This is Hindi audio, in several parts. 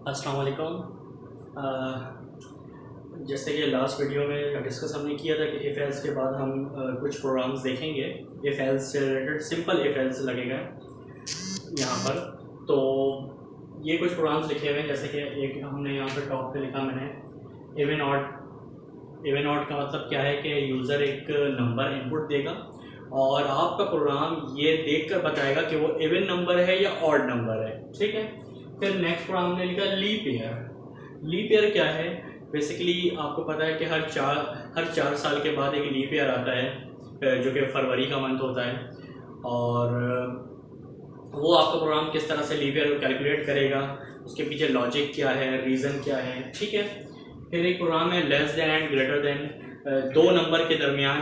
अस्सलाम वालेकुम। जैसे कि लास्ट वीडियो में डिस्कस हमने किया था कि इफ़ एल्स के बाद हम कुछ प्रोग्राम्स देखेंगे। इफ़ एल्स से रिलेटेड सिंपल इफ़ एल्स लगेगा यहाँ पर। तो ये कुछ प्रोग्राम्स लिखे हुए हैं, जैसे कि एक हमने यहाँ पर टॉप पे लिखा मैंने इवन ऑड। इवन ऑड का मतलब क्या है कि यूज़र एक नंबर इनपुट देगा और आपका प्रोग्राम ये देखकर बताएगा कि वो इवन नंबर है या ऑड नंबर है। ठीक है। फिर नेक्स्ट प्रोग्राम हमने लिखा लीप ईयर। लीप ईयर क्या है? बेसिकली आपको पता है कि हर चार साल के बाद एक लीप ईयर आता है जो कि फरवरी का मंथ होता है, और वो आपका प्रोग्राम किस तरह से लीप ईयर को कैलकुलेट करेगा, उसके पीछे लॉजिक क्या है, रीज़न क्या है। ठीक है। फिर एक प्रोग्राम है less than and greater than. दो नंबर के दरमियान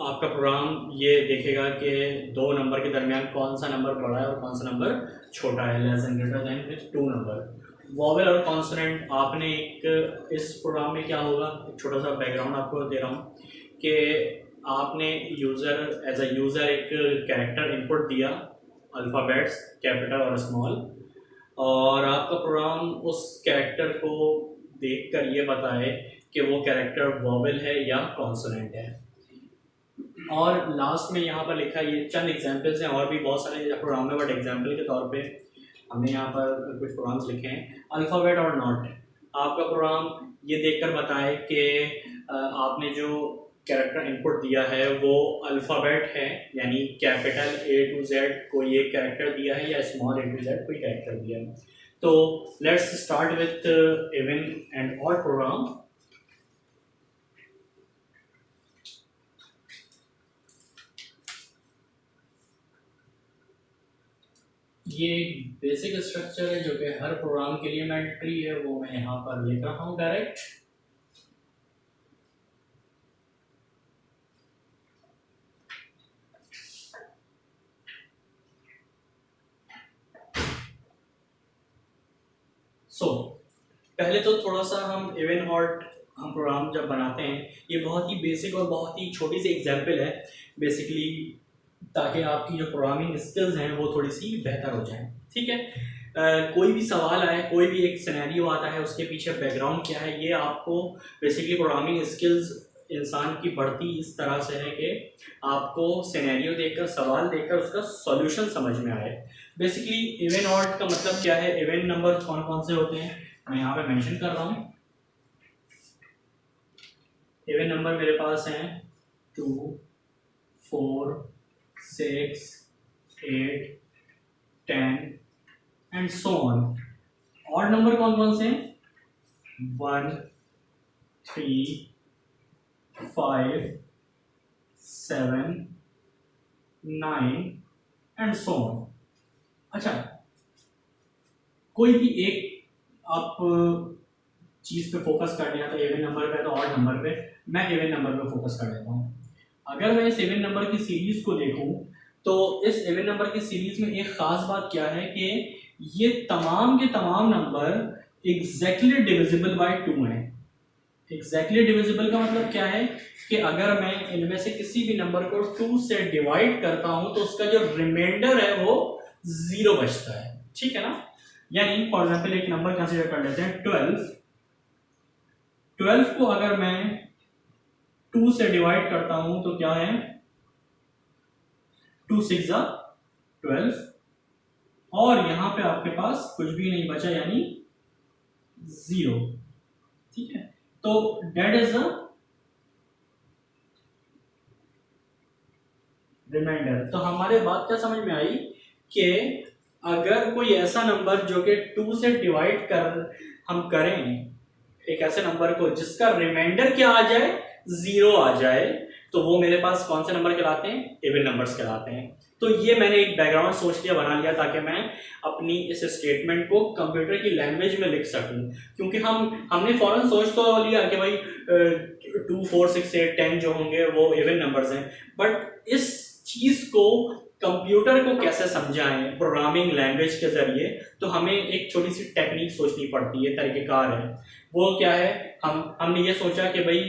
आपका प्रोग्राम ये देखेगा कि दो नंबर के दरमियान कौन सा नंबर बड़ा है और कौन सा नंबर छोटा है। Less than greater than with to number. Vowel और कॉन्सोनेंट आपने एक इस प्रोग्राम में क्या होगा, एक छोटा सा बैकग्राउंड आपको दे रहा हूँ कि आपने यूज़र एज अ यूज़र एक कैरेक्टर इनपुट दिया, अल्फ़ाबेट्स कैपिटल और स्मॉल, और आपका प्रोग्राम उस कैरेक्टर को देखकर ये बताए कि वो कैरेक्टर वॉवेल है या कॉन्सोनेंट है। और लास्ट में यहाँ पर लिखा, ये चंद एग्जांपल्स हैं, और भी बहुत सारे प्रोग्राम है, बट एग्जांपल के तौर पे हमने यहाँ पर कुछ प्रोग्राम्स लिखे हैं। अल्फ़ाबेट और नॉट, आपका प्रोग्राम ये देखकर बताए कि आपने जो कैरेक्टर इनपुट दिया है वो अल्फ़ाबेट है, यानी कैपिटल A to Z कोई एक कैरेक्टर दिया है या स्मॉल A to Z कोई कैरेक्टर दिया है। तो let's start with even and odd program. ये बेसिक स्ट्रक्चर है जो कि हर प्रोग्राम के लिए मैंडेटरी है, वो मैं यहाँ पर लिख रहा हूँ डायरेक्ट। पहले तो थोड़ा सा हम इवन ऑड हम प्रोग्राम जब बनाते हैं, ये बहुत ही बेसिक और बहुत ही छोटी सी एग्जांपल है बेसिकली, ताकि आपकी जो प्रोग्रामिंग स्किल्स हैं वो थोड़ी सी बेहतर हो जाए। ठीक है। कोई भी सवाल आए, कोई भी एक सिनेरियो आता है, उसके पीछे बैकग्राउंड क्या है, ये आपको बेसिकली प्रोग्रामिंग स्किल्स इंसान की बढ़ती इस तरह से है कि आपको सिनेरियो देखकर, सवाल देखकर उसका सॉल्यूशन समझ में आए। बेसिकली इवन ऑड का मतलब क्या है, इवन नंबर कौन कौन से होते हैं मैं यहाँ पे मेंशन कर रहा हूँ। इवन नंबर मेरे पास हैं 2, 4, 6, 8, 10 and so on. Odd number कौन कौन से हैं? 1, 3, 5, 7, 9 एंड सो ऑन। अच्छा, कोई भी एक आप चीज़ पे फोकस कर लिया, तो इवन नंबर पे तो ऑड नंबर पे, मैं इवन नंबर पे फोकस कर लेता हूँ। अगर मैं इस इवन नंबर की सीरीज को देखूं तो इस इवन नंबर की सीरीज में एक खास बात क्या है कि ये तमाम के तमाम नंबर एग्जैक्टली डिविजिबल बाय 2 हैं। एग्जैक्टली डिविजिबल का मतलब क्या है कि अगर मैं इनमें से किसी भी नंबर को 2 से डिवाइड करता हूं तो उसका जो रिमाइंडर है वो 0 बचता है। ठीक है ना। यानी फॉर एग्जाम्पल एक नंबर कंसीडर कर लेते हैं 12। 12 को अगर मैं 2 से डिवाइड करता हूं तो क्या है, 2 6 जा 12, और यहां पे आपके पास कुछ भी नहीं बचा यानी 0। ठीक है। तो डेट इज द रिमाइंडर। तो हमारे बात क्या समझ में आई कि अगर कोई ऐसा नंबर जो कि 2 से डिवाइड कर हम करें, एक ऐसे नंबर को जिसका रिमाइंडर क्या आ जाए, 0 आ जाए, तो वो मेरे पास कौन से नंबर कहलाते हैं? इवन नंबर्स कहलाते हैं। तो ये मैंने एक बैकग्राउंड सोच लिया, बना लिया, ताकि मैं अपनी इस स्टेटमेंट को कंप्यूटर की लैंग्वेज में लिख सकूं। क्योंकि हमने फौरन सोच तो लिया कि भाई 2, 4, 6, 8, 10 जो होंगे वो इवन नंबर्स हैं, बट इस चीज को कंप्यूटर को कैसे समझाएं प्रोग्रामिंग लैंग्वेज के जरिए, तो हमें एक छोटी सी टेक्निक सोचनी पड़ती है, तरीकेकार है। वो क्या है, हमने ये सोचा कि भाई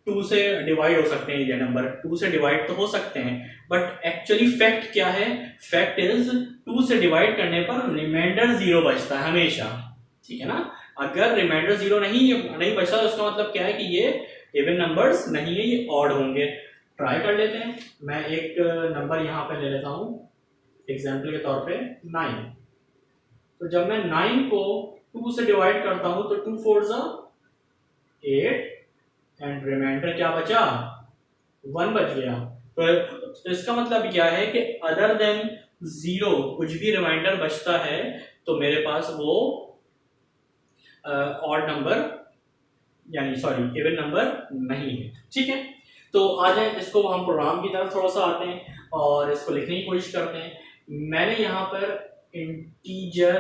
2 से डिवाइड हो सकते हैं, ये नंबर 2 से डिवाइड तो हो सकते हैं, बट एक्चुअली फैक्ट क्या है, फैक्ट इज 2 से डिवाइड करने पर रिमाइंडर 0 बचता है हमेशा, ठीक है ना। अगर रिमाइंडर 0 नहीं बचता तो उसका मतलब क्या है कि ये इवन नंबर्स नहीं है, ये ऑड होंगे। ट्राई कर लेते हैं, मैं एक नंबर यहाँ पे ले लेता हूँ एग्जाम्पल के तौर पे 9। तो जब मैं 9 को 2 से डिवाइड करता हूँ तो 2 4 जा 8 एंड रिमाइंडर क्या बचा, 1 बच गया। तो इसका मतलब क्या है कि अदर देन 0 कुछ भी रिमाइंडर बचता है तो मेरे पास वो ऑड नंबर यानी सॉरी इवन नंबर नहीं है, ठीक है। तो आ जाए इसको हम प्रोग्राम की तरफ थोड़ा सा आते हैं और इसको लिखने की कोशिश करते हैं। मैंने यहाँ पर इंटीजर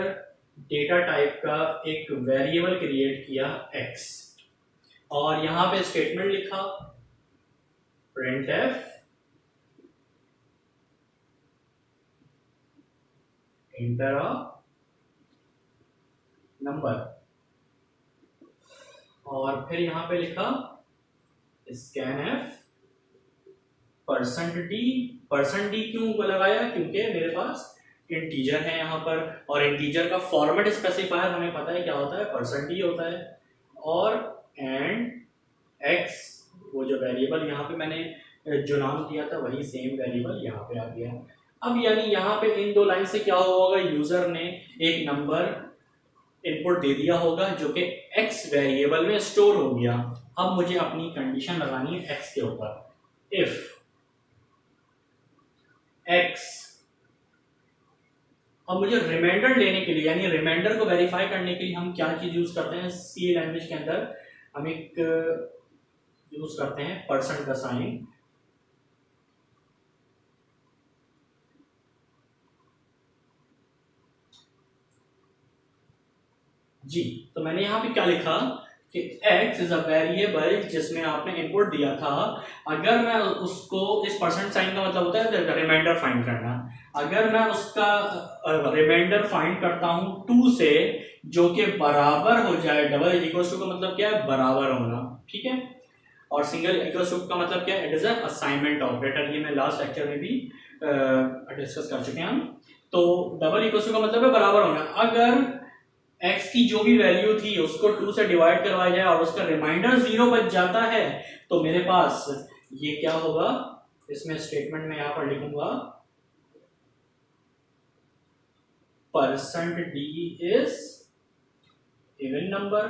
डेटा टाइप का एक वेरिएबल क्रिएट किया x और यहाँ पे स्टेटमेंट लिखा printf enter a नंबर और फिर यहाँ पे लिखा scanf %d क्यों लगाया, क्योंकि मेरे पास इंटीजर है यहाँ पर और इंटीजर का फॉर्मेट स्पेसिफायर हमें पता है क्या होता है, %d होता है। और एंड x वो जो वेरिएबल यहाँ पे मैंने जो नाम दिया था वही सेम वेरिएबल यहाँ पे आ गया। अब यानी यहाँ पे इन दो लाइन से क्या होगा, यूजर ने एक नंबर इनपुट दे दिया होगा जो कि x वेरिएबल में स्टोर हो गया। अब मुझे अपनी कंडीशन लगानी है x के ऊपर, इफ x। अब मुझे रिमाइंडर लेने के लिए यानी रिमाइंडर को वेरीफाई करने के लिए हम क्या चीज यूज करते हैं, सी लैंग्वेज के अंदर हम एक यूज करते हैं परसेंट का साइन। जी, तो मैंने यहाँ पे क्या लिखा कि x इज अ वेरिएबल जिसमें आपने इनपुट दिया था। अगर मैं उसको, इस परसेंट साइन का मतलब होता है रिमाइंडर फाइंड करना, अगर मैं उसका रिमाइंडर फाइंड करता हूँ 2 से जो कि बराबर हो जाए, डबल इक्वल टू का मतलब क्या है, बराबर होना, ठीक है। और सिंगल इक्वल टू का मतलब क्या है, it is a assignment operator, ये मैं लास्ट लेक्चर में भी डिस्कस कर चुके हैं हम। तो डबल इक्वल टू का मतलब है बराबर होना। अगर x की जो भी वैल्यू थी उसको 2 से डिवाइड करवाया जाए और उसका रिमाइंडर 0 बच जाता है तो मेरे पास ये क्या होगा, इसमें स्टेटमेंट में यहां पर लिखूंगा %d इज इवन नंबर।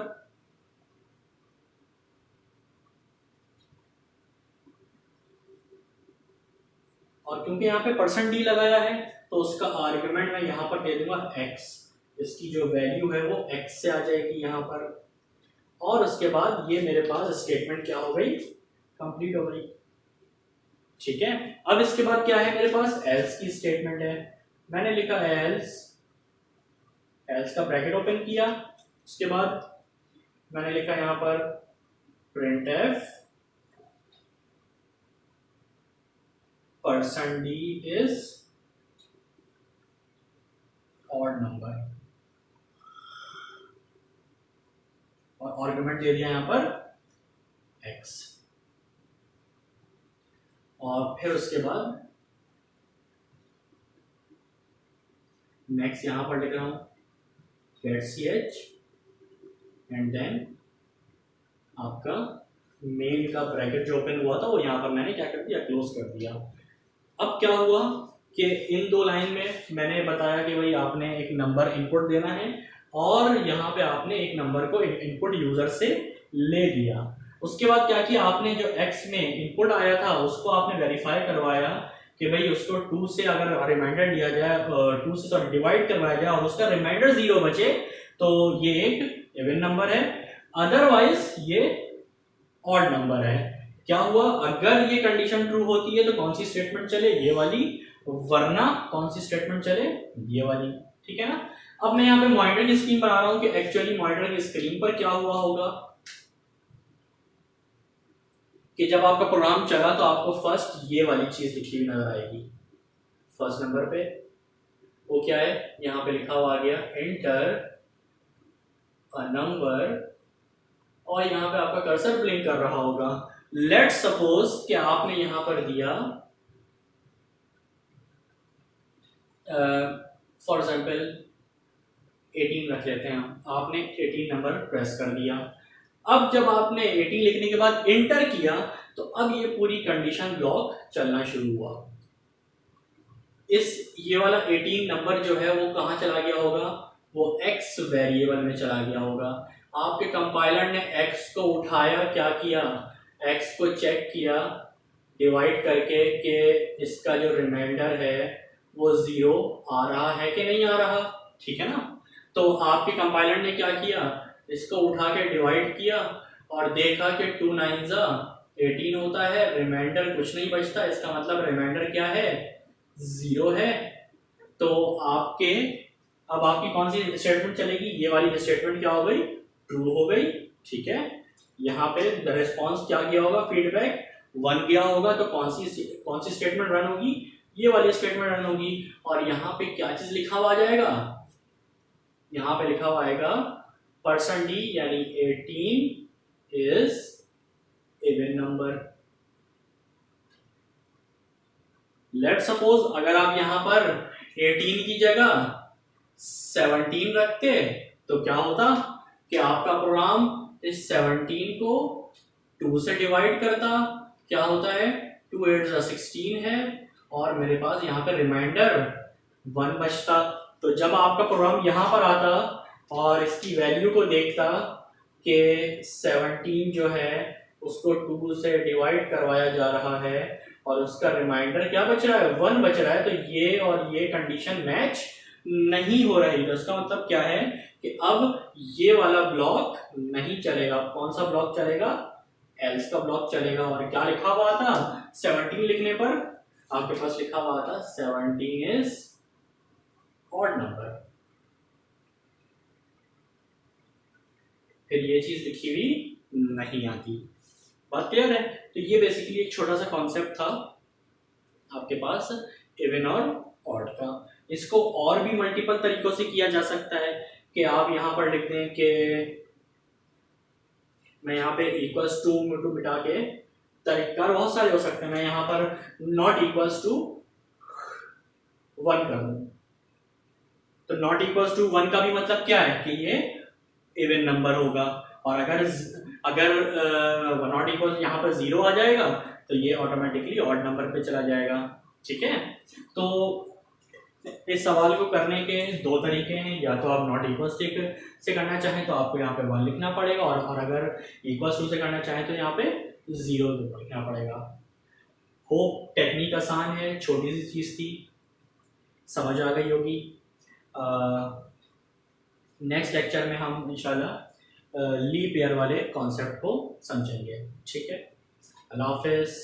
और क्योंकि यहाँ पे %d लगाया है तो उसका आर्गुमेंट मैं यहां पर दे दूंगा x, इसकी जो वैल्यू है वो x से आ जाएगी यहाँ पर। और उसके बाद ये मेरे पास स्टेटमेंट क्या हो गई, कंप्लीट हो गई, ठीक है। अब इसके बाद क्या है, मेरे पास एल्स की स्टेटमेंट है। मैंने लिखा एल्स का ब्रैकेट ओपन किया, उसके बाद मैंने लिखा यहाँ पर printf %d is odd number और आर्गुमेंट दे दिया यहाँ पर x। और फिर उसके बाद नेक्स्ट यहां पर लिख रहा हूं ch एंड देन आपका मेन का ब्रैकेट जो ओपन हुआ था वो यहां पर मैंने क्या कर दिया, क्लोज कर दिया। अब क्या हुआ कि इन दो लाइन में मैंने बताया कि भाई आपने एक नंबर इनपुट देना है और यहाँ पे आपने एक नंबर को इनपुट यूजर से ले लिया। उसके बाद क्या किया आपने, जो x में इनपुट आया था उसको आपने वेरीफाई करवाया कि भाई उसको 2 से अगर रिमाइंडर दिया जाए, 2 से सॉरी डिवाइड करवाया जाए और उसका रिमाइंडर 0 बचे तो ये एक इवन नंबर है, अदरवाइज ये ऑड नंबर है। क्या हुआ, अगर ये कंडीशन ट्रू होती है तो कौन सी स्टेटमेंट चले, ये वाली, वरना कौन सी स्टेटमेंट चले, ये वाली, ठीक है ना। अब मैं यहाँ पे मॉनिटर की स्क्रीन बना रहा हूँ कि एक्चुअली मॉनिटर की स्क्रीन पर क्या हुआ होगा कि जब आपका प्रोग्राम चला तो आपको फर्स्ट ये वाली चीज लिखी हुई नजर आएगी। फर्स्ट नंबर पे वो क्या है, यहाँ पे लिखा हुआ आ गया एंटर अ नंबर और यहाँ पे आपका कर्सर ब्लिंक कर रहा होगा लेट्स सपोज कि आपने यहां पर दिया फॉर एग्जाम्पल 18 रख लेते हैं हम, आपने 18 नंबर प्रेस कर दिया। अब जब आपने 18 लिखने के बाद इंटर किया तो अब ये पूरी कंडीशन ब्लॉक चलना शुरू हुआ। ये वाला 18 नंबर जो है वो कहाँ चला गया होगा, वो x वेरिएबल में चला गया होगा। आपके कंपाइलर ने x को उठाया, क्या किया, x को चेक किया डिवाइड करके कि इसका जो रिमाइंडर है वो 0 आ रहा है कि नहीं आ रहा, ठीक है ना। तो आपके कंपाइलर ने क्या किया, इसको उठा के डिवाइड किया और देखा कि 2 9 18 होता है, रिमाइंडर कुछ नहीं बचता, इसका मतलब रिमाइंडर क्या है, 0 है। तो अब आपकी कौन सी स्टेटमेंट चलेगी, ये वाली स्टेटमेंट क्या हो गई, ट्रू हो गई, ठीक है। यहाँ पे द रिस्पॉन्स क्या गया होगा, फीडबैक 1 गया होगा, तो कौन सी स्टेटमेंट रन होगी, ये वाली स्टेटमेंट रन होगी। और यहाँ पे क्या चीज लिखा हुआ आ जाएगा, यहाँ पे लिखा हुआ आएगा %d यानी 18 is even number. Let suppose अगर आप यहां पर 18 की जगह 17 रखते तो क्या होता कि आपका प्रोग्राम इस 17 को 2 से डिवाइड करता, क्या होता है 2 8 16 है और मेरे पास यहाँ पे रिमाइंडर 1 बचता। तो जब आपका प्रोग्राम यहाँ पर आता और इसकी वैल्यू को देखता कि 17 जो है उसको 2 से डिवाइड करवाया जा रहा है और उसका रिमाइंडर क्या बच रहा है, 1 बच रहा है, तो ये और ये कंडीशन मैच नहीं हो रही। तो इसका मतलब क्या है कि अब ये वाला ब्लॉक नहीं चलेगा। कौन सा ब्लॉक चलेगा, एल्स का ब्लॉक चलेगा। और क्या लिखा हुआ था 17 लिखने पर, आपके पास लिखा हुआ था 17 इज ऑड नंबर, फिर ये चीज लिखी हुई नहीं आती। बात क्लियर है। तो ये बेसिकली एक छोटा सा कॉन्सेप्ट था आपके पास इवन और ऑड का। इसको और भी मल्टीपल तरीकों से किया जा सकता है कि आप यहां पर लिख दें कि मैं यहाँ पे इक्वल्स टू मिटा के, तरीका बहुत सारे हो सकते हैं। मैं यहाँ पर नॉट इक्वल्स टू 1 कर दूं, तो नॉट इक्वल्स टू 1 का भी मतलब क्या है कि ये इवन नंबर होगा। और अगर नॉट इक्वल यहाँ पर 0 आ जाएगा तो ये ऑटोमेटिकली ऑड नंबर पे चला जाएगा, ठीक है। तो इस सवाल को करने के 2 तरीके हैं, या तो आप नॉट इक्वल से करना चाहें तो आपको यहाँ पे 1 लिखना पड़ेगा, और अगर इक्वल टू से करना चाहें तो यहाँ पे 0 लिखना पड़ेगा। होप टेक्निक आसान है, छोटी सी चीज़ थी, समझ आ गई होगी। नेक्स्ट लेक्चर में हम इंशाल्लाह लीप ईयर वाले कॉन्सेप्ट को समझेंगे, ठीक है। अल्लाह हाफिज़।